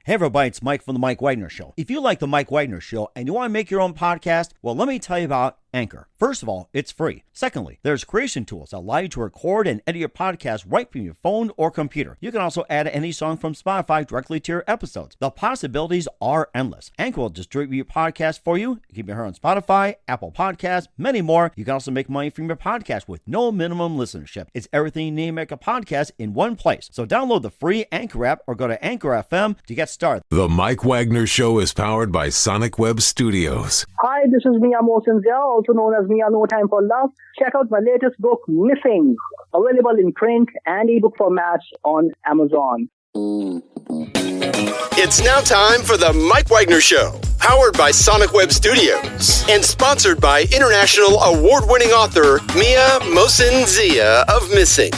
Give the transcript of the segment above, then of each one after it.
Hey everybody, it's Mike from The Mike Wagner Show. If you like The Mike Wagner Show and you want to make your own podcast, well, let me tell you about Anchor. First of all, it's free. Secondly, there's creation tools that allow you to record and edit your podcast right from your phone or computer. You can also add any song from Spotify directly to your episodes. The possibilities are endless. Anchor will distribute your podcast for you. You can be heard on Spotify, Apple Podcasts, many more. You can also make money from your podcast with no minimum listenership. It's everything you need to make a podcast in one place. So download the free Anchor app or go to Anchor FM to get started. The Mike Wagner Show is powered by Sonic Web Studios. Hi, this is Mia Mosensia, also known as Mia No Time for Love. Check out my latest book, Missing, available in print and ebook formats on Amazon. It's now time for the Mike Wagner Show, powered by Sonic Web Studios and sponsored by international award-winning author Mia Mosensia of Missing.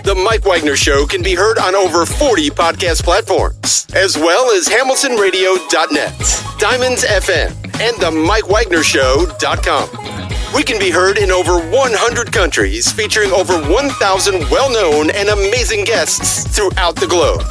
The Mike Wagner Show can be heard on over 40 podcast platforms, as well as HamiltonRadio.net, Diamonds FM, and the MikeWagnerShow.com. We can be heard in over 100 countries, featuring over 1,000 well-known and amazing guests throughout the globe.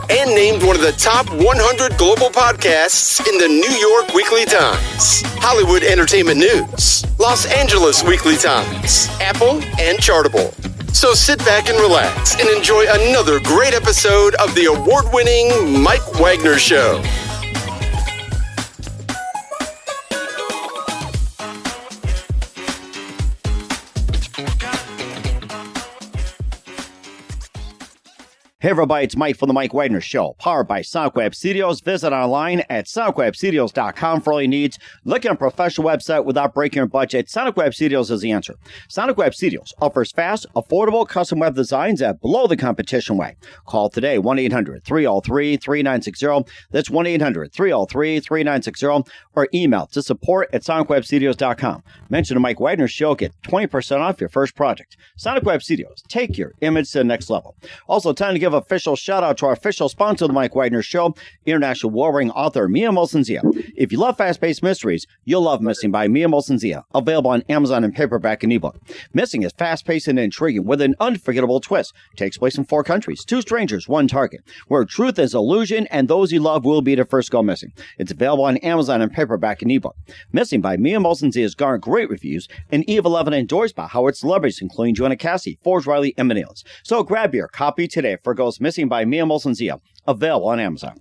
And named one of the top 100 global podcasts in the New York Weekly Times, Hollywood Entertainment News, Los Angeles Weekly Times, Apple, and Chartable. So sit back and relax and enjoy another great episode of the award-winning Mike Wagner Show. Hey everybody, it's Mike from The Mike Wagner Show, powered by Sonic Web Studios. Visit online at sonicwebstudios.com for all your needs. Look at a professional website without breaking your budget. Sonic Web Studios is the answer. Sonic Web Studios offers fast, affordable custom web designs at below the competition way. Call today, 1-800-303-3960. That's 1-800-303-3960. Or email to support@sonicwebstudios.com. Mention the Mike Wagner Show, get 20% off your first project. Sonic Web Studios, take your image to the next level. Also, time to give official shout out to our official sponsor of the Mike Wagner Show, international warring author Mia Mosensia. If you love fast-paced mysteries, you'll love Missing by Mia Mosensia, available on Amazon in paperback and ebook. Missing is fast-paced and intriguing with an unforgettable twist. It takes place in 4 countries, 2 strangers, 1 target, where truth is illusion and those you love will be the first go missing. It's available on Amazon in paperback and ebook. Missing by Mia Mosensia has garnered great reviews and Eve 11 endorsed by Howard celebrities, including Joanna Cassie, Forge Riley, and Manils. So grab your copy today for Goes Missing by Mia Mosensia, available on Amazon.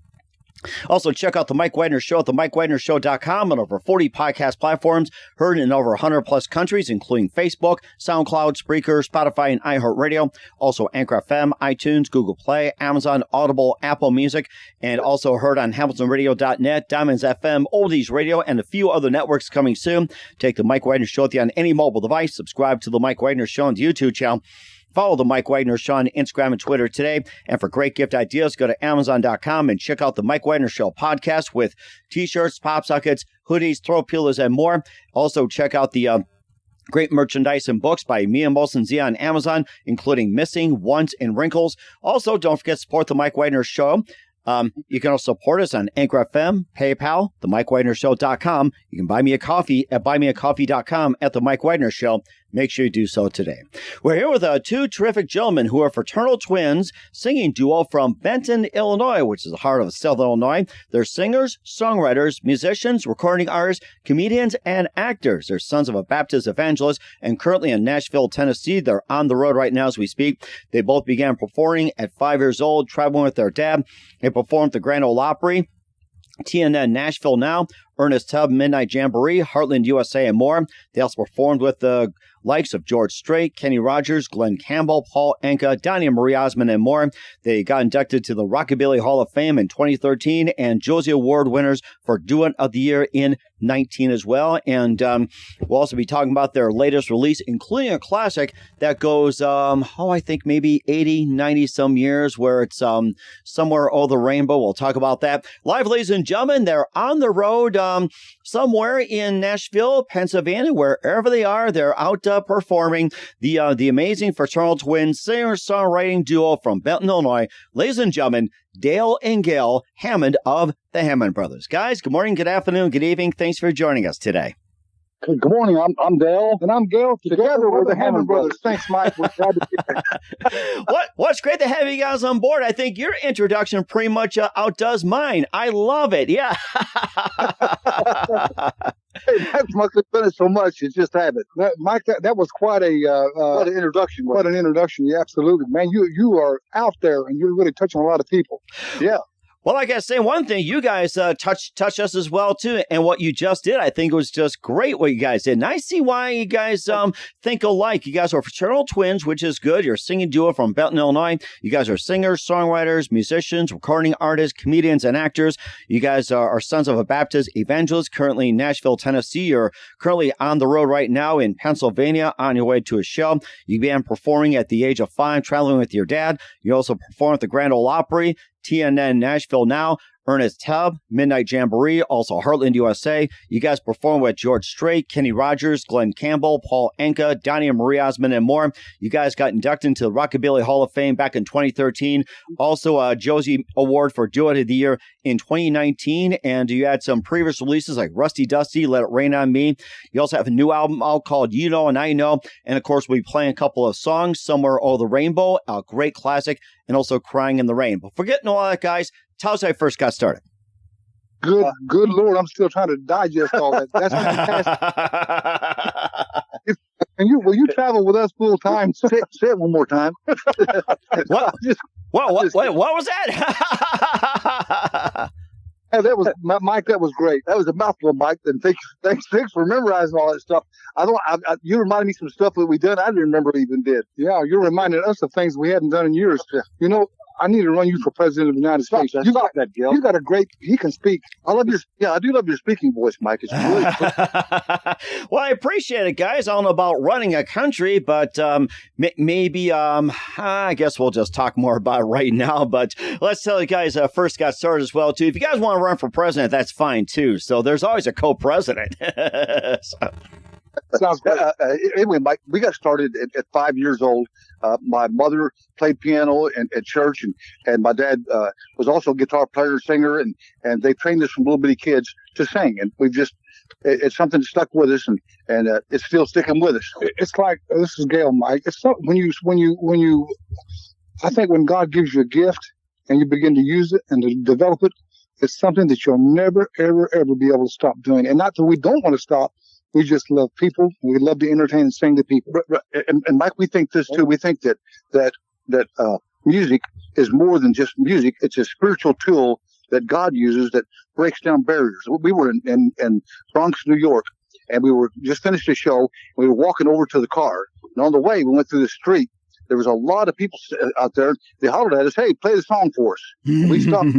Also, check out The Mike Wagner Show at themikewagnershow.com on over 40 podcast platforms, heard in over 100 plus countries, including Facebook, SoundCloud, Spreaker, Spotify, and iHeartRadio. Also, Anchor FM, iTunes, Google Play, Amazon, Audible, Apple Music, and also heard on HamiltonRadio.net, Diamonds FM, Oldies Radio, and a few other networks coming soon. Take The Mike Wagner Show with you on any mobile device. Subscribe to The Mike Wagner Show on the YouTube channel. Follow The Mike Wagner Show on Instagram and Twitter today. And for great gift ideas, go to Amazon.com and check out The Mike Wagner Show podcast with t-shirts, pop sockets, hoodies, throw peelers, and more. Also, check out the great merchandise and books by Mia Mosensia on Amazon, including Missing, Once, and Wrinkles. Also, don't forget to support The Mike Wagner Show. You can also support us on Anchor FM, PayPal, themikewagnershow.com. You can buy me a coffee at buymeacoffee.com at The Mike Wagner Show. Make sure you do so today. We're here with 2 terrific gentlemen who are fraternal twins, singing duo from Benton, Illinois, which is the heart of South Illinois. They're singers, songwriters, musicians, recording artists, comedians, and actors. They're sons of a Baptist evangelist and currently in Nashville, Tennessee. They're on the road right now as we speak. They both began performing at 5 years old, traveling with their dad. They performed at the Grand Ole Opry, TNN Nashville Now, Ernest Tubb Midnight Jamboree, Heartland USA, and more. They also performed with the likes of George Strait, Kenny Rogers, Glenn Campbell, Paul Anka, Donnie and Marie Osmond, and more. They got inducted to the Rockabilly Hall of Fame in 2013 and Josie Award winners for Duet of the Year in 19 as well. And we'll also be talking about their latest release, including a classic that goes, I think maybe 80, 90 some years, where it's Somewhere Over the Rainbow. We'll talk about that. Live, ladies and gentlemen, they're on the road somewhere in Nashville, Pennsylvania, wherever they are. They're out performing. The amazing fraternal twin singer-songwriting duo from Benton, Illinois. Ladies and gentlemen, Dale and Gale Hammond of the Hammond Brothers. Guys, good morning, good afternoon, good evening. Thanks for joining us today. Good morning. I'm Gale. And I'm Gale. Together we're the Hammond brothers. Thanks, Mike. We're glad to be here. What's great to have you guys on board. I think your introduction pretty much outdoes mine. I love it. Yeah. Hey, Mike must have done it so much. It's just habit. Mike, that was quite an introduction. What an introduction. Yeah, absolutely. Man, you are out there and you're really touching a lot of people. Yeah. Well, I got to say one thing, you guys touch us as well, too. And what you just did, I think was just great what you guys did. And I see why you guys think alike. You guys are fraternal twins, which is good. You're a singing duo from Belton, Illinois. You guys are singers, songwriters, musicians, recording artists, comedians, and actors. You guys are sons of a Baptist evangelist, currently in Nashville, Tennessee. You're currently on the road right now in Pennsylvania on your way to a show. You began performing at the age of 5, traveling with your dad. You also performed at the Grand Ole Opry, TNN Nashville Now, Ernest Tubb, Midnight Jamboree, also Heartland, USA. You guys perform with George Strait, Kenny Rogers, Glenn Campbell, Paul Anka, Donnie and Marie Osmond, and more. You guys got inducted into the Rockabilly Hall of Fame back in 2013. Also, a Josie Award for Duet of the Year in 2019. And you had some previous releases like Rusty Dusty, Let It Rain on Me. You also have a new album out called You Know and I Know. And of course, we play a couple of songs, Somewhere Over the Rainbow, a great classic, and also Crying in the Rain. But forgetting all that, guys, tell us how you first got started. Good Lord, I'm still trying to digest all that. That's fantastic. Will you travel with us full time? Say it one more time. What was that? Hey, that was Mike. That was great. That was a mouthful, Mike. And thanks for memorizing all that stuff. You reminded me some stuff that we done. I didn't remember we even did. Yeah, you're reminding us of things we hadn't done in years. You know, I need to run you for president of the United States. Stop that, Gale. You got he can speak. I do love your speaking voice, Mike. It's really Well, I appreciate it, guys. I don't know about running a country, but maybe, I guess we'll just talk more about it right now. But let's tell you guys, first got started as well, too. If you guys want to run for president, that's fine, too. So there's always a co-president. Sounds good. Anyway, Mike, we got started at 5 years old. My mother played piano at church, and my dad was also a guitar player, singer, and they trained us from little bitty kids to sing. And it's something that stuck with us, and it's still sticking with us. It's like, this is Gale, Mike. It's so, when you, I think when God gives you a gift and you begin to use it and to develop it, it's something that you'll never, ever, ever be able to stop doing. And not that we don't want to stop. We just love people. We love to entertain and sing to people. And Mike, we think this too. We think that music is more than just music. It's a spiritual tool that God uses that breaks down barriers. We were in Bronx, New York, and we were just finished a show. We were walking over to the car, and on the way, we went through the street. There was a lot of people out there. They hollered at us, "Hey, play the song for us." And we stopped.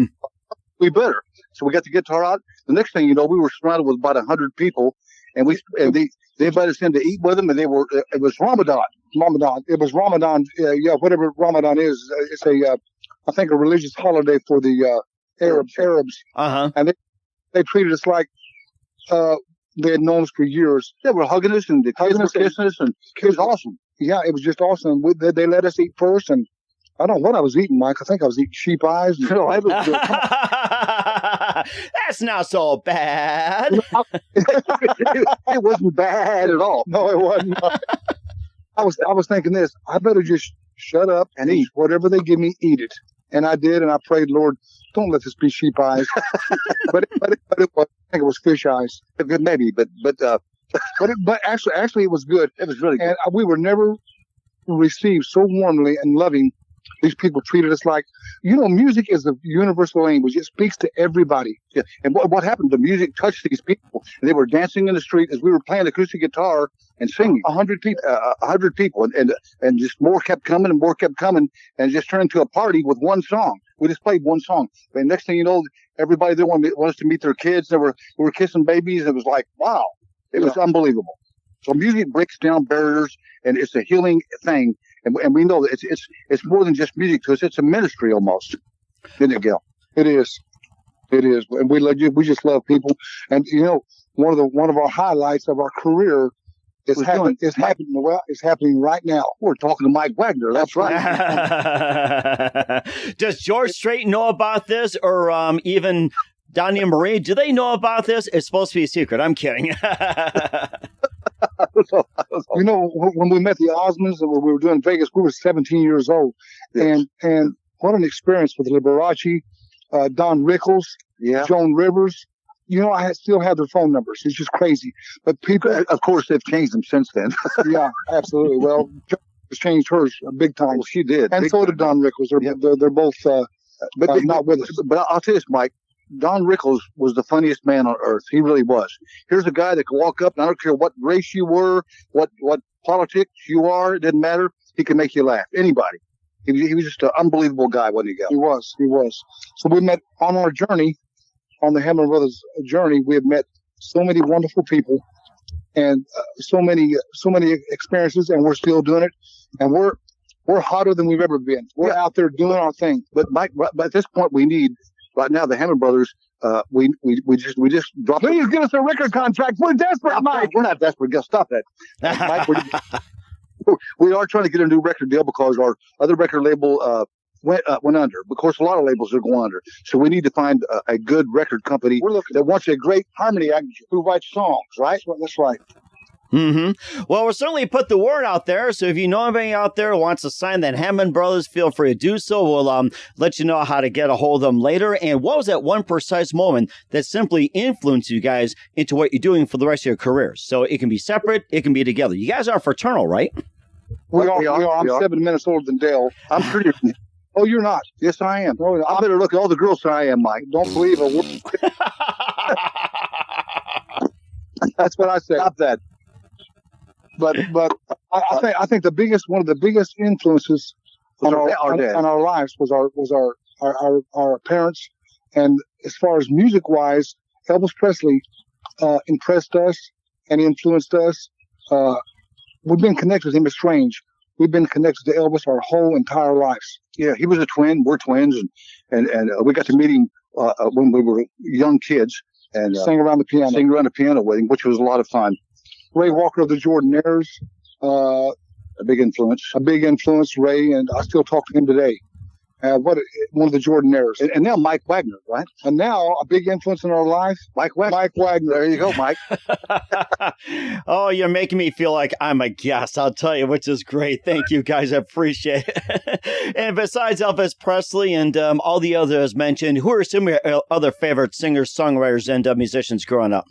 We better. So we got the guitar out. The next thing you know, we were surrounded with about 100 people. And they invited us in to eat with them, and it was Ramadan. It was Ramadan. Whatever Ramadan is, it's I think a religious holiday for the Arabs. Uh-huh. And they treated us like they had known us for years. They were hugging us, and the kids were kissing us, and it was awesome. Yeah, it was just awesome. They let us eat first, and I don't know what I was eating, Mike. I think I was eating sheep eyes. No, I was good. That's not so bad. It wasn't bad at all. No, it wasn't. I was thinking this. I better just shut up and eat whatever they give me. Eat it, and I did. And I prayed, Lord, don't let this be sheep eyes. but it was. I think it was fish eyes. Maybe, but actually, it was good. It was really good. And we were never received so warmly and loving. These people treated us like, music is a universal language. It speaks to everybody. Yeah. And what happened? The music touched these people. And they were dancing in the street as we were playing acoustic guitar and singing. 100 people. And just more kept coming and more kept coming. And it just turned into a party with one song. We just played one song. And next thing you know, everybody there wanted us to meet their kids. We were kissing babies. It was like, wow. It was unbelievable. So music breaks down barriers, and it's a healing thing. And we know that it's more than just music to us. It's a ministry almost. Isn't it, Gale? It is. And we just love people. And one of our highlights of our career is happening right now. We're talking to Mike Wagner. That's right. Does George Strait know about this, or even Donnie and Marie? Do they know about this? It's supposed to be a secret. I'm kidding. You know, when we met the Osmonds and we were doing Vegas, we were 17 years old. Yes. And what an experience with Liberace, Don Rickles, Joan Rivers. You know, I still have their phone numbers. It's just crazy. But people, of course, they've changed them since then. Yeah, absolutely. Well, Joan has changed hers big time. Well, she did. And so did Don Rickles. They're both not with us. But I'll tell you this, Mike. Don Rickles was the funniest man on earth. He really was. Here's a guy that could walk up, and I don't care what race you were, what politics you are, it didn't matter. He could make you laugh. Anybody. He was just an unbelievable guy, wasn't he, Gale? He was. So we met on our journey, on the Hammond Brothers journey. We have met so many wonderful people and so many experiences, and we're still doing it. And we're hotter than we've ever been. We're out there doing our thing. But Mike, at this point, we need. Right now, the Hammond Brothers, we just dropped. Please get us a record contract. We're desperate, Mike. We're not desperate. Go stop that, Mike. We are trying to get a new record deal because our other record label went under. Of course, a lot of labels are going under. So we need to find a good record company that wants a great harmony actor who writes songs. Right? That's right. Mm-hmm. Well, we'll certainly put the word out there. So if you know anybody out there who wants to sign that Hammond Brothers, feel free to do so. We'll let you know how to get a hold of them later. And what was that one precise moment that simply influenced you guys into what you're doing for the rest of your careers? So it can be separate, it can be together. You guys are Fraternal, right? We are. I'm 7 minutes older than Dale. I'm pretty. Oh, you're not? Yes, I am. Oh, I better look at all the girls that I am, Mike. Don't believe a word. That's what I said. Stop that. But I think one of the biggest influences on our lives was our parents, and as far as music wise, Elvis Presley impressed us and influenced us. We've been connected with him. It's strange. We've been connected to Elvis our whole entire lives. Yeah, he was a twin. We're twins, and we got to meet him when we were young kids and sing around the piano with him, which was a lot of fun. Ray Walker of the Jordanaires, a big influence. Ray, and I still talk to him today. One of the Jordanaires. And now Mike Wagner, right? And now a big influence in our life, Mike Wagner. There you go, Mike. Oh, you're making me feel like I'm a guest, I'll tell you, which is great. Thank you, guys. I appreciate it. And besides Elvis Presley and all the others mentioned, who are some of your other favorite singers, songwriters, and musicians growing up?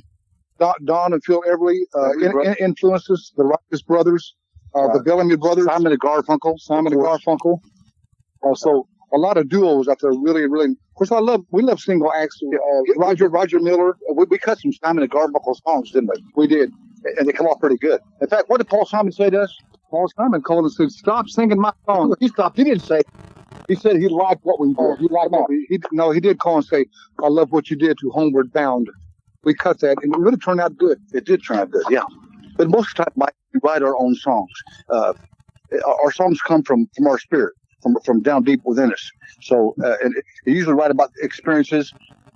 Don and Phil Everly influences the Righteous Brothers, the Bellamy Brothers, Simon and Garfunkel. So a lot of duos out there, really, really. Of course, we love single acts. Roger Miller. We cut some Simon and Garfunkel songs, didn't we? We did, and they come off pretty good. In fact, what did Paul Simon say to us? Paul Simon called and said, "Stop singing my songs." He stopped. He didn't say. He said he liked what we did. He did call and say, "I love what you did to Homeward Bound." We cut that, and it really turned out good. It did turn out good, yeah. But most of the time, Mike, we write our own songs. Our songs come from our spirit, from down deep within us. So, and you usually write about experiences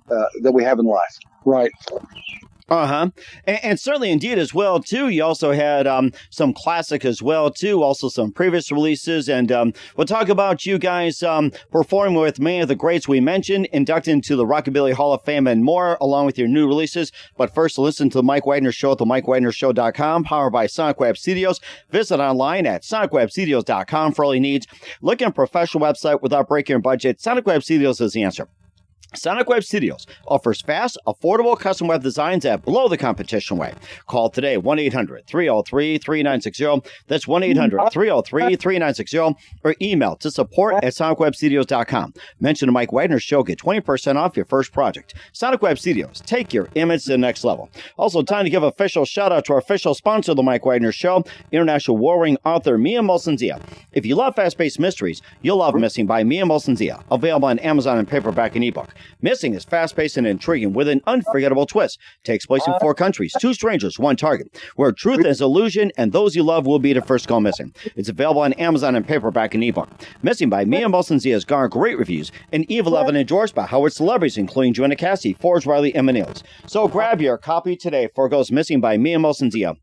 that we have in life. Right. Uh-huh. And certainly indeed as well, too, you also had some classic as well, too, also some previous releases. And we'll talk about you guys performing with many of the greats we mentioned, inducted into the Rockabilly Hall of Fame and more, along with your new releases. But first, listen to the Mike Wagner Show at themikewagnershow.com, powered by Sonic Web Studios. Visit online at sonicwebstudios.com for all your needs. Look at a professional website without breaking your budget. Sonic Web Studios is the answer. Sonic Web Studios offers fast, affordable custom web designs at below the competition rate. Call today, 1-800-303-3960. That's 1-800-303-3960. Or email to support@sonicwebstudios.com. Mention the Mike Wagner Show. Get 20% off your first project. Sonic Web Studios. Take your image to the next level. Also, time to give an official shout out to our official sponsor of the Mike Wagner Show, international warring author Mia Molson-Zia. If you love fast-paced mysteries, you'll love Missing by Mia Molson-Zia. Available on Amazon and paperback and ebook. Missing is fast-paced and intriguing with an unforgettable twist. Takes place in 4 countries, 2 strangers, 1 target, where truth is illusion and those you love will be the first go missing. It's available on Amazon and paperback and ebook. Missing by Mia Molson-Zia has garnered great reviews and even endorsed by Howard celebrities, including Joanna Cassie, Forbes, Riley, and Manils. So grab your copy today for it goes Missing by Mia Molson-Zia.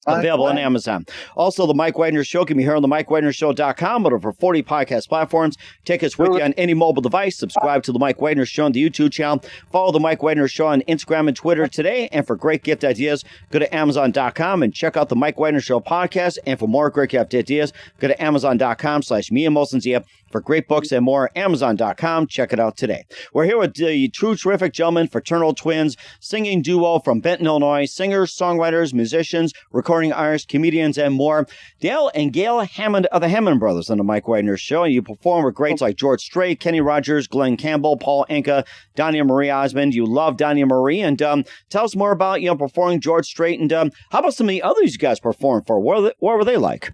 Available on Amazon. Also, the Mike Wagner Show can be heard on the MikeWagnerShow.com, but over 40 podcast platforms. Take us with you on any mobile device. Subscribe to the Mike Wagner Show on the YouTube channel. Follow the Mike Wagner Show on Instagram and Twitter today. And for great gift ideas, go to Amazon.com and check out the Mike Wagner Show podcast. And for more great gift ideas, go to Amazon.com/MiaMolsonzia. For great books and more, Amazon.com. Check it out today. We're here with the true terrific gentlemen, Fraternal twins, singing duo from Benton, Illinois, singers, songwriters, musicians, recording artists, comedians, and more. Dale and Gale Hammond of the Hammond Brothers on the Mike Wagner Show. And you perform with greats like George Strait, Kenny Rogers, Glenn Campbell, Paul Anka, Donnie and Marie Osmond. You love Donnie and Marie. And tell us more about, performing George Strait. And how about some of the others you guys performed for? What were they like?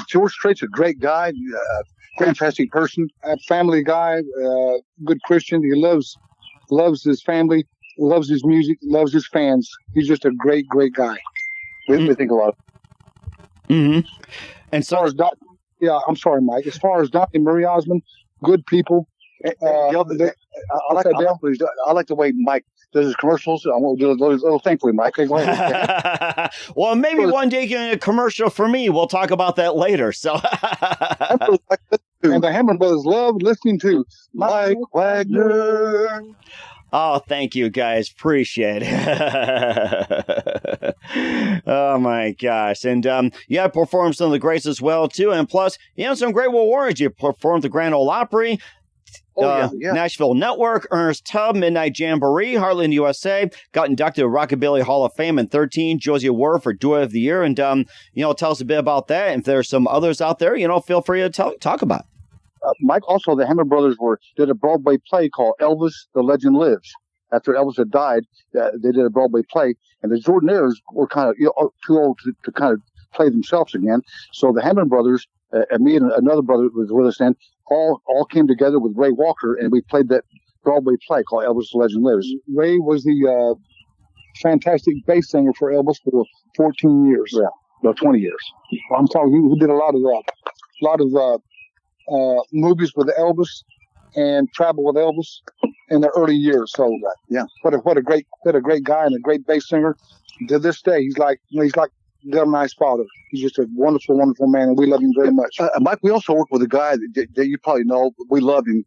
George Strait's a great guy. Fantastic person, a family guy, good Christian. He loves his family, loves his music, loves his fans. He's just a great guy. We think a lot of. Mm-hmm. And as far as I'm sorry, Mike. As far as Donnie and Marie Osmond, good people. I like the way Mike does his commercials. I'm going to do a little thing for you, Mike. Okay, go ahead. Well, maybe one day you can get a commercial for me. We'll talk about that later. So, and the Hammond Brothers love listening to Mike Wagner. Oh, thank you, guys. Appreciate it. Oh, my gosh. And you have performed some of the greats as well, too. And plus, you have some great awards. You performed the Grand Ole Opry. Nashville Network, Ernest Tubb, Midnight Jamboree, Heartland, USA, got inducted to Rockabilly Hall of Fame in 2013, Josie Award for Duet of the Year, and tell us a bit about that. And if there's some others out there, feel free to talk about it. Mike, also the Hammond Brothers did a Broadway play called Elvis, the Legend Lives. After Elvis had died, they did a Broadway play, and the Jordanaires were kind of too old to kind of play themselves again. So the Hammond Brothers, and me and another brother was with us then, all came together with Ray Walker, and we played that Broadway play called Elvis the Legend Lives. Ray was the fantastic bass singer for Elvis for 14 years. Yeah, no, 20 years. I'm talking. He did a lot of movies with Elvis and travel with Elvis in the early years. So yeah, what a great guy and a great bass singer. To this day, he's like their nice father. He's just a wonderful man, and we love him very much. Mike, we also work with a guy that you probably know. We love him,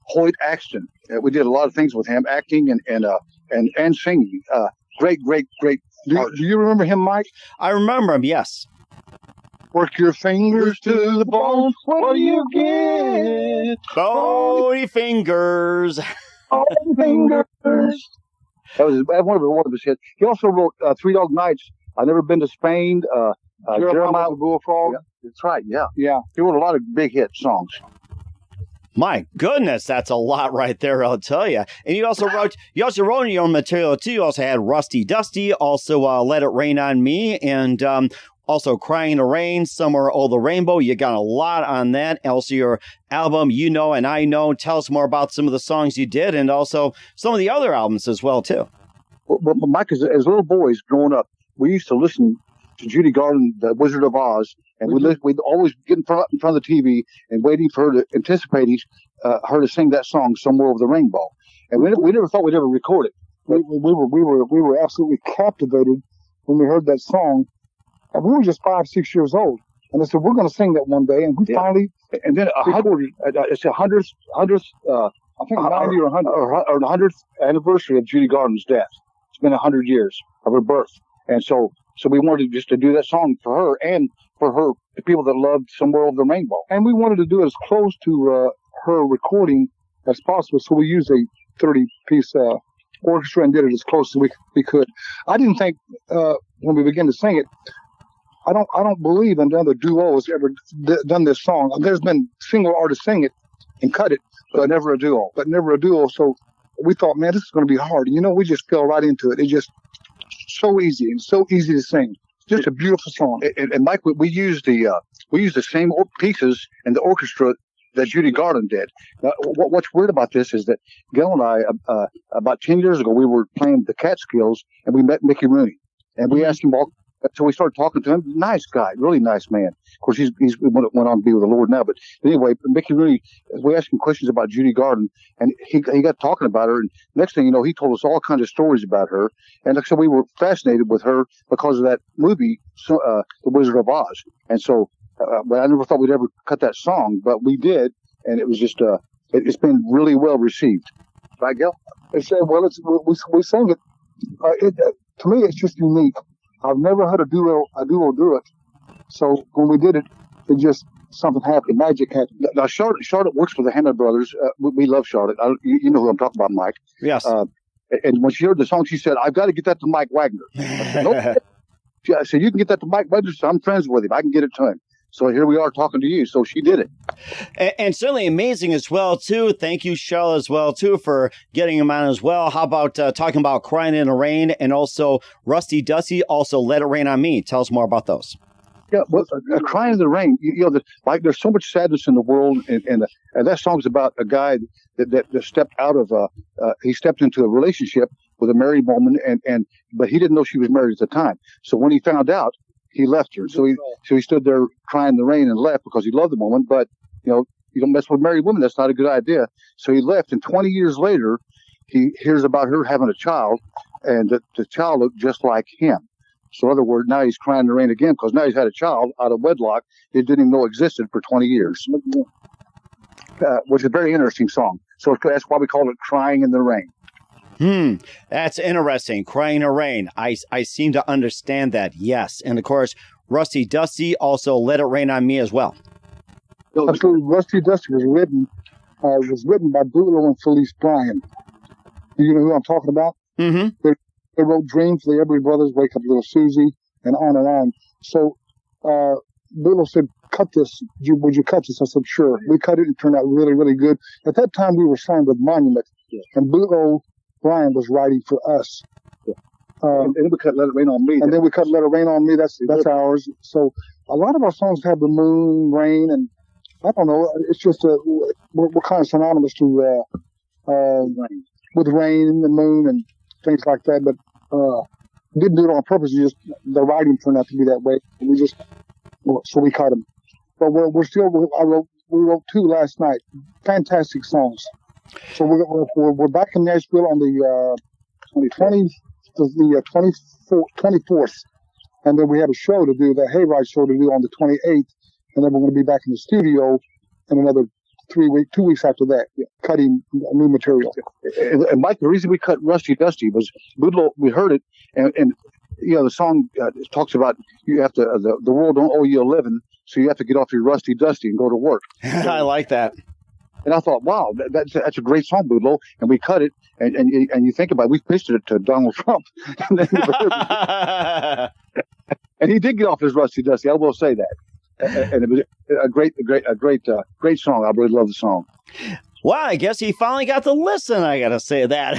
Hoyt Axton. We did a lot of things with him, acting and singing. Great. Do you remember him, Mike? I remember him. Yes. Work your fingers to the bone. What do you get? Bony fingers. Bony fingers. That was one of his hits. He also wrote 3 Dog Nights. I've never been to Spain. Jeremiah the Bullfrog. Yeah, that's right. Yeah. Yeah. He wrote a lot of big hit songs. My goodness, that's a lot right there, I'll tell you. And you also wrote your own material too. You also had Rusty Dusty, also Let It Rain on Me, and also Crying in the Rain, Somewhere Over the Rainbow. You got a lot on that. Also your album, You Know and I Know. Tell us more about some of the songs you did, and also some of the other albums as well too. Well, Mike, as little boys growing up, we used to listen to Judy Garland, the Wizard of Oz, and we'd always get in front of the TV and waiting for her to anticipate her to sing that song, Somewhere Over the Rainbow. And we never thought we'd ever record it. We were absolutely captivated when we heard that song. And we were just 5-6 years old, and I said, "We're going to sing that one day." And we finally, and then it's a hundredth, I think 90 or 100 or the 100th anniversary of Judy Garland's death. It's been 100 years of her birth, and so we wanted just to do that song for her and for the people that loved Somewhere Over the Rainbow. And we wanted to do it as close to her recording as possible, so we used a 30-piece orchestra and did it as close as we could. I didn't think when we began to sing it. I don't believe another duo has ever done this song. There's been single artists sing it and cut it, but never a duo. So we thought, man, this is going to be hard. We just fell right into it. It's just so easy and so easy to sing. Just a beautiful song. And Mike, we used the same pieces in the orchestra that Judy Garland did. Now, what's weird about this is that Gale and I, about 10 years ago, we were playing the Catskills, and we met Mickey Rooney, and we asked him all So we started talking to him. Nice guy, really nice man. Of course, he went on to be with the Lord now. But anyway, Mickey really, we asked him questions about Judy Garland, and he got talking about her. And next thing you know, he told us all kinds of stories about her. And like I said, we were fascinated with her because of that movie, The Wizard of Oz. And so, but I never thought we'd ever cut that song, but we did, and it was just it's been really well received. Right, Gale? They said, well, we sang it. To me, it's just unique. I've never heard a duo do it. So when we did it, it just something happened. Magic happened. Now Charlotte works for the Hammond brothers. We love Charlotte. You know who I'm talking about, Mike. Yes. And when she heard the song, she said, "I've got to get that to Mike Wagner." I said, "Nope." She said, "You can get that to Mike Wagner. So I'm friends with him. I can get it to him." So here we are talking to you. So she did it. And certainly amazing as well, too. Thank you, Charlotte, as well, too, for getting him on as well. How about talking about Crying in the Rain and also Rusty Dusty, also Let It Rain on Me. Tell us more about those. Yeah, well, Crying in the Rain, like there's so much sadness in the world. And that song's about a guy that stepped out of, he stepped into a relationship with a married woman, but he didn't know she was married at the time. So when he found out, he left her. So he stood there crying in the rain and left because he loved the woman. But, you don't mess with married women. That's not a good idea. So he left. And 20 years later, he hears about her having a child, and the child looked just like him. So in other words, now he's crying in the rain again because now he's had a child out of wedlock he didn't even know existed for 20 years, which is a very interesting song. So that's why we call it Crying in the Rain. That's interesting. Crying in the Rain. I seem to understand that. Yes. And of course, Rusty Dusty, also Let It Rain on Me as well. Absolutely. Rusty Dusty was written by Doolittle and Felice Bryan. Do you know who I'm talking about? Mm-hmm. They wrote Dreams for the Everly Brothers, Wake Up Little Susie, and on and on. So Doolittle said, cut this. Would you cut this? I said, sure. We cut it and it turned out really, really good. At that time, we were signed with Monument, and Doolittle Brian was writing for us. And then we cut Let It Rain on Me. And then we cut Let It Rain on Me. That's ours. So a lot of our songs have the moon, rain, and I don't know. It's just we're kind of synonymous to with rain and the moon and things like that. But didn't do it on purpose. Just the writing turned out to be that way. So we cut them. But we're still. We wrote 2 last night. Fantastic songs. So we're back in Nashville on the 24th, and then we have a show to do, the Hayride show to do on the 28th, and then we're going to be back in the studio in another 2 weeks after that, cutting new material. And Mike, the reason we cut Rusty Dusty was we heard it, and the song talks about you have to the world don't owe you a living, so you have to get off your Rusty Dusty and go to work. I like that. And I thought, wow, that's a great song, Boodlo. And we cut it, and you think about it, we pitched it to Donald Trump, and he did get off his Rusty Dusty. I will say that, and it was a great song. I really love the song. Well, I guess he finally got to listen. I gotta say that.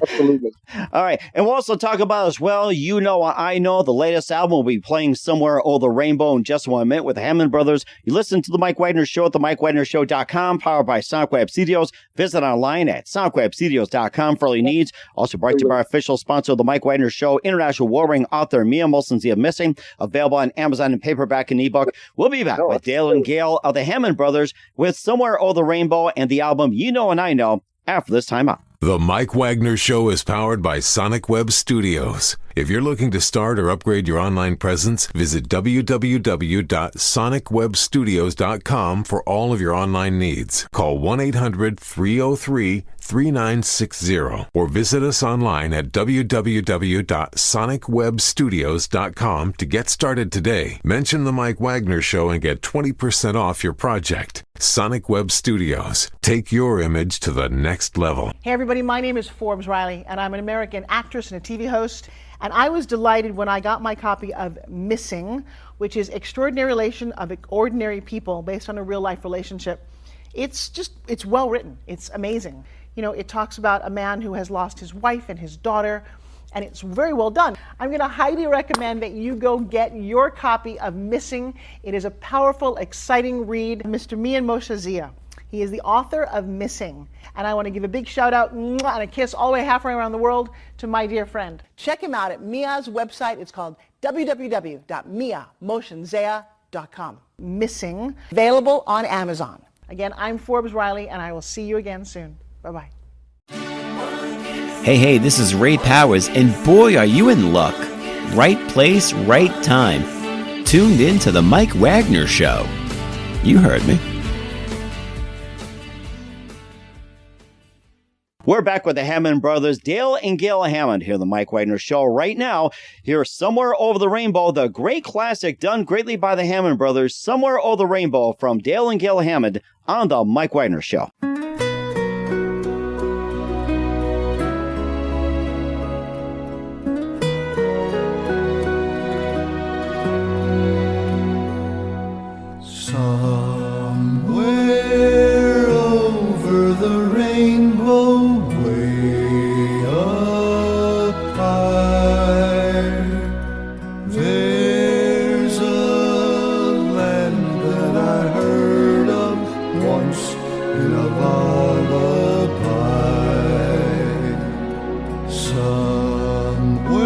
Absolutely. All right. And we'll also talk about as well, I Know, the latest album will be playing Somewhere Over the Rainbow in just 1 minute with the Hammond brothers. You listen to The Mike Wagner Show at themikewagnershow.com, powered by Sonic Web Studios. Visit online at sonicwebstudios.com for all your needs. Also brought to you by our official sponsor of The Mike Wagner Show, international warring author Mia Molson's The Missing, available on Amazon in paperback and ebook. We'll be back with Dale and Gale of the Hammond brothers with Somewhere Over the Rainbow and the album You Know and I Know after this time out. The Mike Wagner Show is powered by Sonic Web Studios. If you're looking to start or upgrade your online presence, visit www.sonicwebstudios.com for all of your online needs. Call 1-800-303-3960 or visit us online at www.sonicwebstudios.com to get started today. Mention The Mike Wagner Show and get 20% off your project. Sonic Web Studios. Take your image to the next level. Hey everybody, my name is Forbes Riley and I'm an American actress and a TV host. And I was delighted when I got my copy of Missing, which is Extraordinary Relation of Ordinary People based on a real life relationship. It's well written. It's amazing. It talks about a man who has lost his wife and his daughter, and it's very well done. I'm going to highly recommend that you go get your copy of Missing. It is a powerful, exciting read. Mr. Mian Moshe Zia. He is the author of Missing. And I want to give a big shout out and a kiss all the way halfway around the world to my dear friend. Check him out at Mia's website. It's called www.miamotionzea.com. Missing, available on Amazon. Again, I'm Forbes Riley, and I will see you again soon. Bye-bye. Hey, this is Ray Powers, and boy, are you in luck. Right place, right time. Tuned in to The Mike Wagner Show. You heard me. We're back with the Hammond brothers, Dale and Gale Hammond, here on the Mike Wagner Show. Right now, here's Somewhere Over the Rainbow, the great classic done greatly by the Hammond brothers, Somewhere Over the Rainbow from Dale and Gale Hammond on the Mike Wagner Show. Somewhere over the rainbow, way up high, there's a land that I heard of once in a lullaby. Somewhere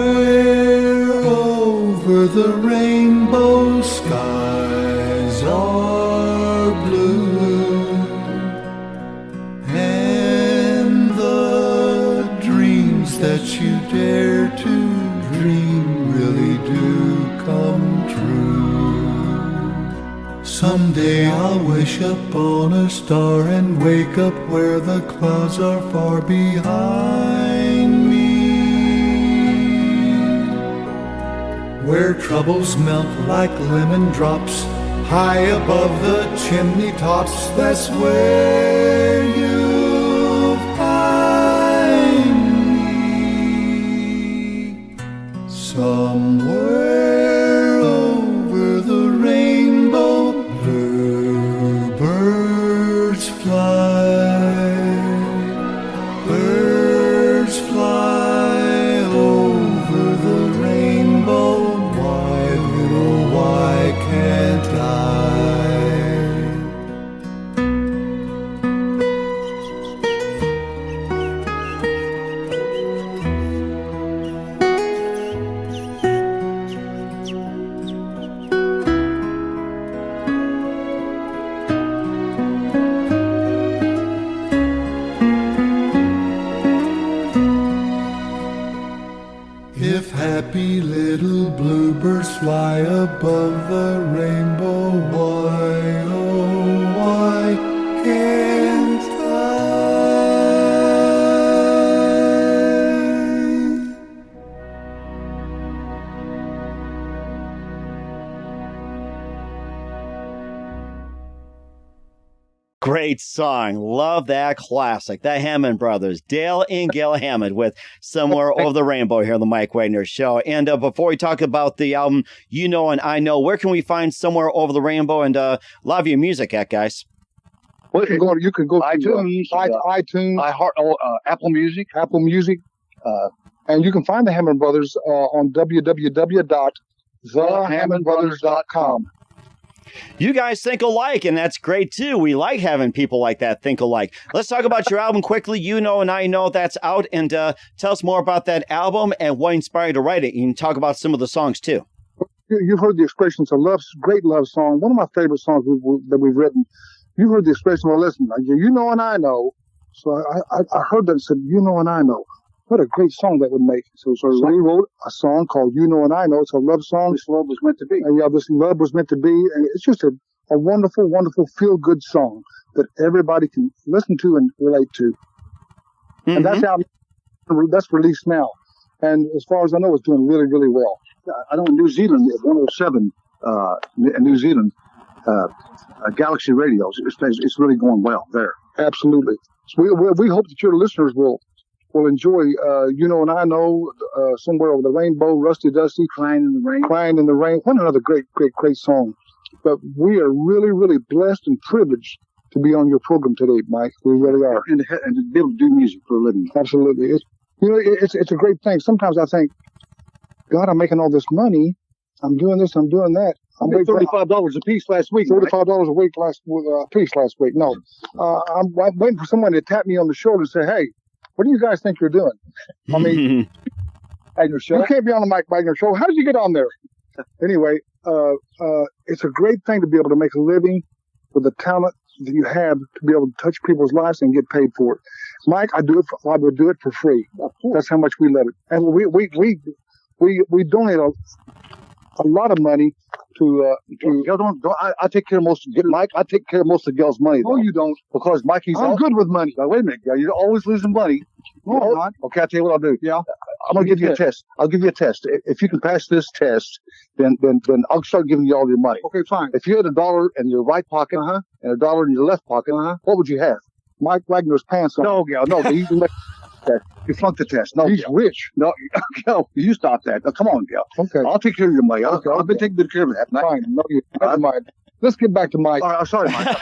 over the rainbow, skies are blue, and the dreams that you dare to dream really do come true. Someday I'll wish upon a star and wake up where the clouds are far behind me, where troubles melt like lemon drops high above the chimney tops. That's where you'll find me. Somewhere over the rainbow, bluebirds fly. Birds fly over the rainbow. Why, little, why can't I? If happy little bluebirds fly above the rainbow, why, oh, why can't I? Great song. Love that classic. The Hammond brothers, Dale and Gale Hammond with Somewhere Over the Rainbow here on the Mike Wagner Show. And before we talk about the album You Know and I Know, where can we find Somewhere Over the Rainbow and a lot of your music at, guys? Well, you can go to iTunes, iTunes, Apple Music. And you can find the Hammond Brothers on www.thehammondbrothers.com. You guys think alike, and that's great too. We like having people like that think alike. Let's talk about your album quickly. You Know and I Know, that's out, and tell us more about that album and what inspired you to write it. You can talk about some of the songs too. You've heard the expression, it's a great love song. One of my favorite songs that we've written. You've heard the expression, well, listen, you know and I know. So I heard that and said, you know and I know. What a great song that would make. So we wrote a song called You Know and I Know. It's a love song. This love was meant to be. And this love was meant to be. And it's just a wonderful, wonderful, feel-good song that everybody can listen to and relate to. Mm-hmm. And that's released now. And as far as I know, it's doing really, really well. I know in New Zealand, at 107 in New Zealand, Galaxy radios, it's really going well there. Absolutely. So we hope that your listeners will enjoy You Know and I Know, Somewhere Over the Rainbow, Rusty Dusty, Crying in the Rain. What another great song. But we are really, really blessed and privileged to be on your program today, Mike. We really are. And to be able to do music for a living. Absolutely. It's a great thing. Sometimes I think, God, I'm making all this money. I'm doing this, I'm doing that. I made $35 a piece last week. $35 a week piece last week. No, I'm waiting for someone to tap me on the shoulder and say, "Hey, what do you guys think you're doing?" I mean, Wagner Show. You can't be on the Mike Wagner Show. How did you get on there? Anyway, it's a great thing to be able to make a living with the talent that you have to be able to touch people's lives and get paid for it. Mike, I would do it for free. That's how much we love it, and we donate a lot of money to I take care of most of Mike. I take care of most of Gale's money. No, you don't, because Mikey's. I'm good with money. Now, wait a minute, Gale. You're always losing money. No, I'm not. Okay, I'll tell you what I'll do. Yeah, I'm gonna give you a test. I'll give you a test. If you can pass this test, then I'll start giving you all your money. Okay, fine. If you had $1 in your right pocket and $1 in your left pocket, what would you have? Mike Wagner's pants on. No, Gale. No, you can make that. You flunked the test. No, he's rich. No, Gale, you stop that. Now, come on, Gale. Okay. I'll take care of your money. Okay. I've been taking good care of that. Fine. No, never mind. Let's get back to Mike. All right, I'm sorry, Mike.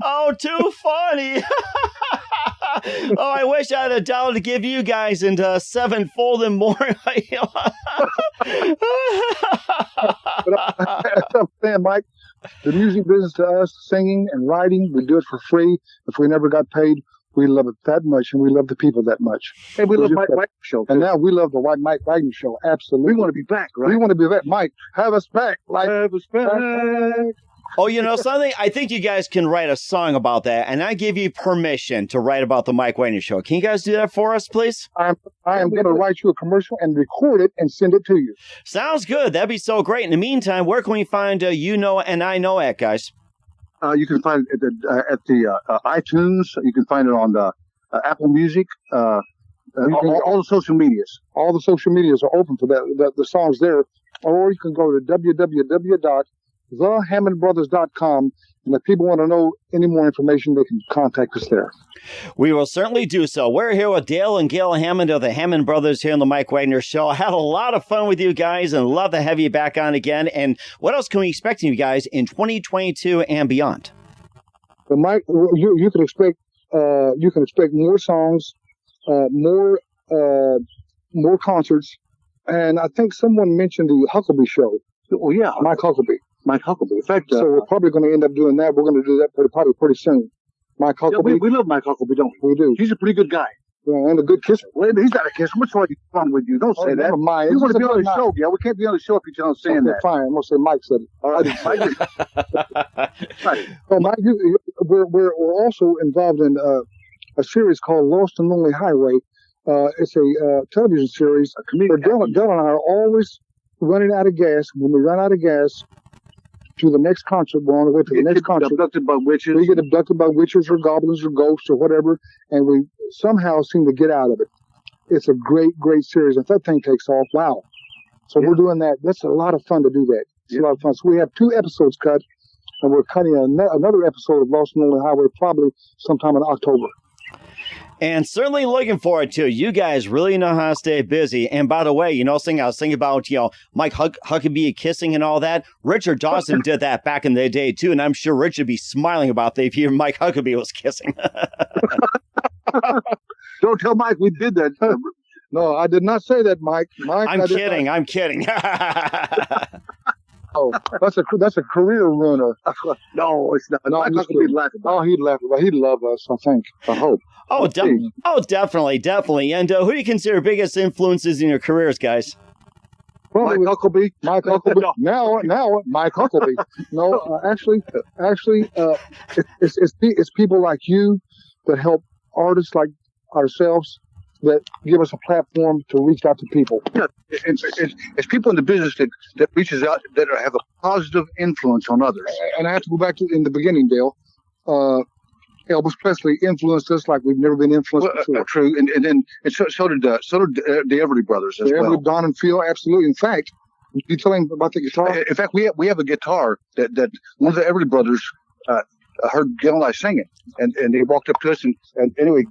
Oh, too funny. Oh, I wish I had $1 to give you guys and sevenfold and more. But I'm saying, Mike, the music business to us, singing and writing, we do it for free. If we never got paid, we love it that much, and we love the people that much. And we love Mike Wagner Show. And now we love the Mike Wagner Show. Absolutely. We want to be back, right? We want to be back. Mike, have us back. Like, have us back. Oh, you know something? I think you guys can write a song about that, and I give you permission to write about the Mike Wagner Show. Can you guys do that for us, please? I am going to write you a commercial and record it and send it to you. Sounds good. That'd be so great. In the meantime, where can we find You Know and I Know at, guys? You can find it at the iTunes. You can find it on the Apple Music. All the social medias. All the social medias are open for that. The song's there. Or you can go to www.thehammondbrothers.com, and if people want to know any more information, they can contact us there. We will certainly do so. We're here with Dale and Gale Hammond of the Hammond Brothers here on the Mike Wagner Show. I had a lot of fun with you guys and love to have you back on again. And what else can we expect from you guys in 2022 and beyond? Well, Mike, you can expect more songs, more concerts, and I think someone mentioned the Huckabee Show. Oh yeah, Mike Huckabee. In fact, so we're probably going to end up doing that. We're going to do that probably pretty soon. Mike Huckabee. Yeah, we love Mike Huckabee, don't we? We do. He's a pretty good guy. Yeah, and a good kisser. Well, he's not a kisser. What's wrong with you? Don't say that. Never mind. You want to be on the show, yeah? We can't be on the show if you don't saying that. Fine. I'm going to say Mike said it. All right. Right. Well, Mike, we're also involved in a series called Lost and Lonely Highway. It's a television series where Dale and I are always running out of gas. When we run out of gas to the next concert, we're on the way to the next concert. Abducted by witches. We get abducted by witches or goblins or ghosts or whatever, and we somehow seem to get out of it. It's a great, great series. If that thing takes off, wow. So we're doing that. That's a lot of fun to do that. It's a lot of fun. So we have 2 episodes cut, and we're cutting another episode of Lost and Lonely Highway probably sometime in October. And certainly looking forward to it. You guys really know how to stay busy. And by the way, I was thinking about, Mike Huckabee kissing and all that. Richard Dawson did that back in the day, too. And I'm sure Rich would be smiling about that if he Mike Huckabee was kissing. Don't tell Mike we did that. No, I did not say that, Mike. I'm kidding. Oh, that's a career ruiner. No, it's not. No, Mike Huckabee laughing. Oh, he'd laugh. He'd love us, I think. I hope. Oh, definitely. And who do you consider biggest influences in your careers, guys? Well, Mike Huckabee. Now, Mike Huckabee. No, actually, it's people like you that help artists like ourselves that give us a platform to reach out to people. Yeah, it's people in the business that reaches out, that have a positive influence on others. And I have to go back to in the beginning, Dale. Elvis Presley influenced us like we've never been influenced before. True, and so did the Everly Brothers as well. Don and Phil, absolutely. In fact, you tell him about the guitar. In fact, we have a guitar that one of the Everly Brothers heard Gale and I sing it, and he walked up to us and anyway,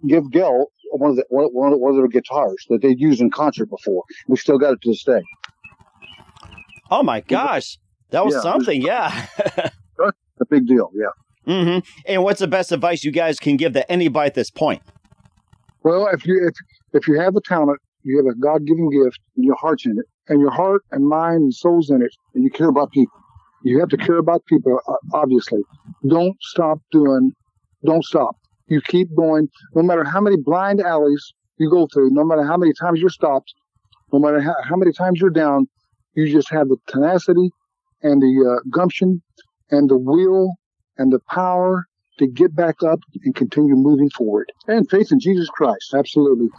give Gale one of their guitars that they'd used in concert before. We still got it to this day. Oh my gosh, that was something. Yeah, a big deal. Yeah. Mm-hmm. And what's the best advice you guys can give to anybody at this point? Well, if you have the talent, you have a God-given gift, and your heart's in it, and your heart and mind and soul's in it, and you care about people. You have to care about people, obviously. Don't stop. You keep going. No matter how many blind alleys you go through, no matter how many times you're stopped, no matter how many times you're down, you just have the tenacity and the gumption and the will and the power to get back up and continue moving forward. And faith in Jesus Christ. Absolutely.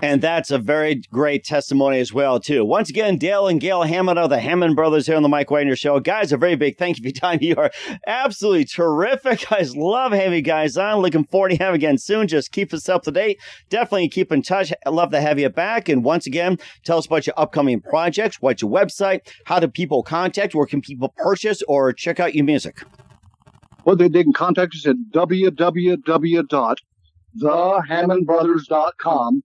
And that's a very great testimony as well, too. Once again, Dale and Gale Hammond of the Hammond brothers here on the Mike Wagner Show. Guys, a very big thank you for your time. You are absolutely terrific. Guys, love having you guys on. Looking forward to having you again soon. Just keep us up to date. Definitely keep in touch. I'd love to have you back. And once again, tell us about your upcoming projects. What's your website? How do people contact? Where can people purchase or check out your music? Well, they can contact us at www.thehammondbrothers.com.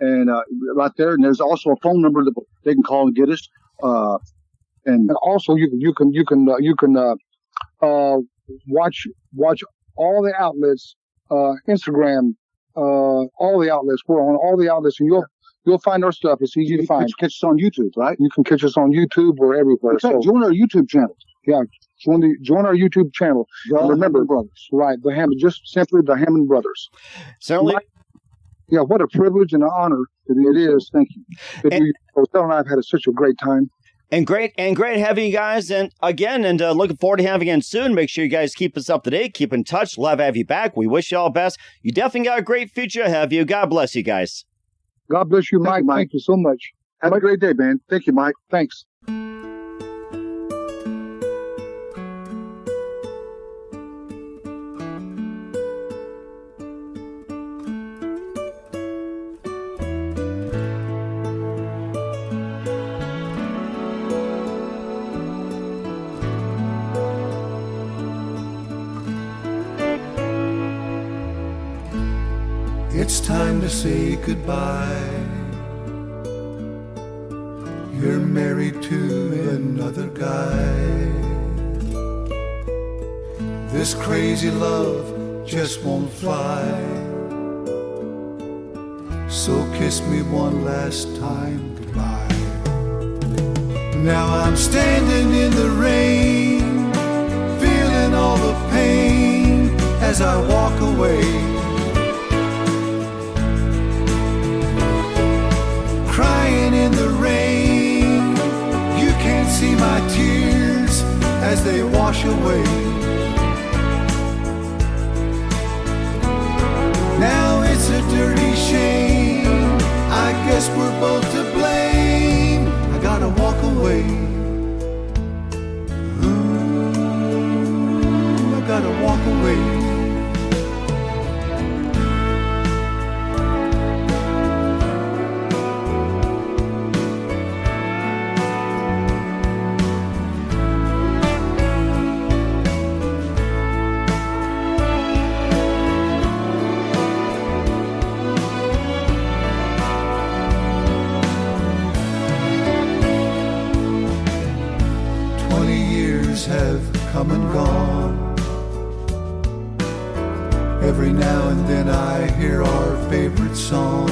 And right there, and there's also a phone number that they can call and get us. And also, you can watch all the outlets, Instagram, all the outlets. We're on all the outlets, and you'll find our stuff. It's easy to find. Catch us on YouTube, right? You can catch us on YouTube. We're everywhere. So join our YouTube channel. Yeah, join our YouTube channel. Remember, brothers, right? The Hammond, just simply the Hammond brothers. Certainly. Yeah, what a privilege and an honor it is. Thank you. Stella and I have had such a great time. And great having you guys. And again, looking forward to having you again soon. Make sure you guys keep us up to date. Keep in touch. Love to have you back. We wish you all the best. You definitely got a great future ahead of you. God bless you guys. God bless you, Mike. Thank you so much. Have a great day, man. Thank you, Mike. Thanks. It's time to say goodbye. You're married to another guy. This crazy love just won't fly. So kiss me one last time goodbye. Now I'm standing in the rain, feeling all the pain as I walk away. Crying in the rain, you can't see my tears as they wash away. Now it's a dirty shame, I guess we're both to blame. I gotta walk away. Ooh, I gotta walk away. 20 years have come and gone. Every now and then I hear our favorite song.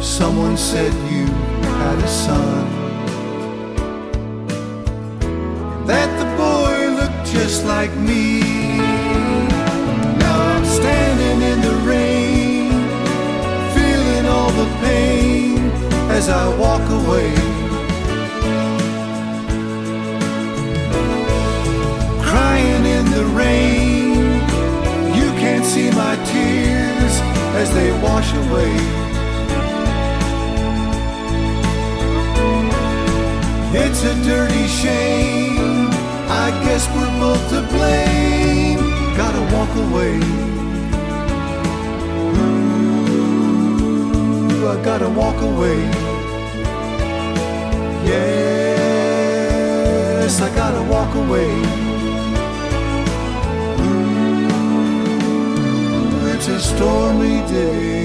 Someone said you had a son, that the boy looked just like me. Now I'm standing in the rain, feeling all the pain as I walk away. Crying in the rain, you can't see my tears as they wash away. It's a dirty shame, I guess we're both to blame. Gotta walk away. Ooh, I gotta walk away. Yes, I gotta walk away. Ooh, it's a stormy day.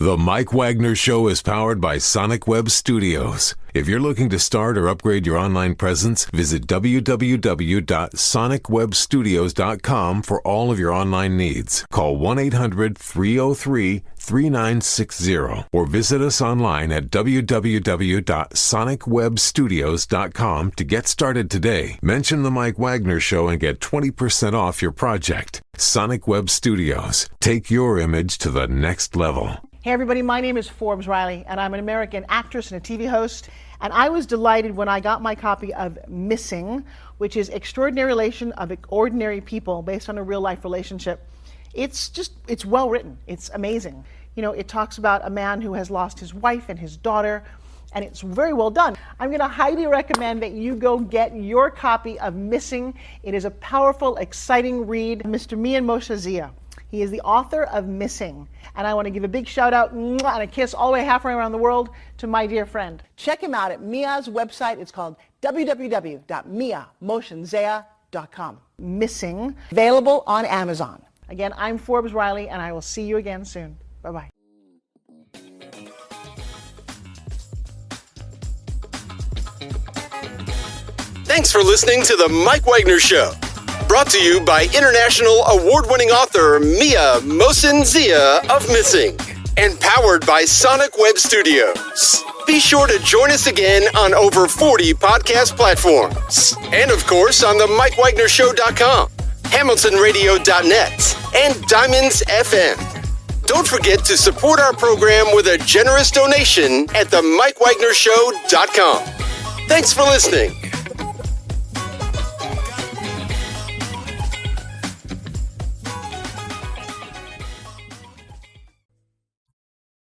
The Mike Wagner Show is powered by Sonic Web Studios. If you're looking to start or upgrade your online presence, visit www.sonicwebstudios.com for all of your online needs. Call 1-800-303-3960 or visit us online at www.sonicwebstudios.com to get started today. Mention The Mike Wagner Show and get 20% off your project. Sonic Web Studios. Take your image to the next level. Hey everybody, my name is Forbes Riley, and I'm an American actress and a TV host. And I was delighted when I got my copy of Missing, which is Extraordinary Relation of Ordinary People based on a real life relationship. It's well written. It's amazing. You know, it talks about a man who has lost his wife and his daughter, and it's very well done. I'm going to highly recommend that you go get your copy of Missing. It is a powerful, exciting read. Mr. Mian Moshe Zia. He is the author of Missing. And I want to give a big shout out and a kiss all the way halfway around the world to my dear friend. Check him out at Mia's website. It's called www.miamotionzea.com. Missing, available on Amazon. Again, I'm Forbes Riley, and I will see you again soon. Bye-bye. Thanks for listening to The Mike Wagner Show. Brought to you by international award-winning author Mia Mohsen-Zia of Missing, and powered by Sonic Web Studios. Be sure to join us again on over 40 podcast platforms, and of course on the MikeWagnerShow.com, HamiltonRadio.net, and Diamonds FM. Don't forget to support our program with a generous donation at the MikeWagnerShow.com. Thanks for listening.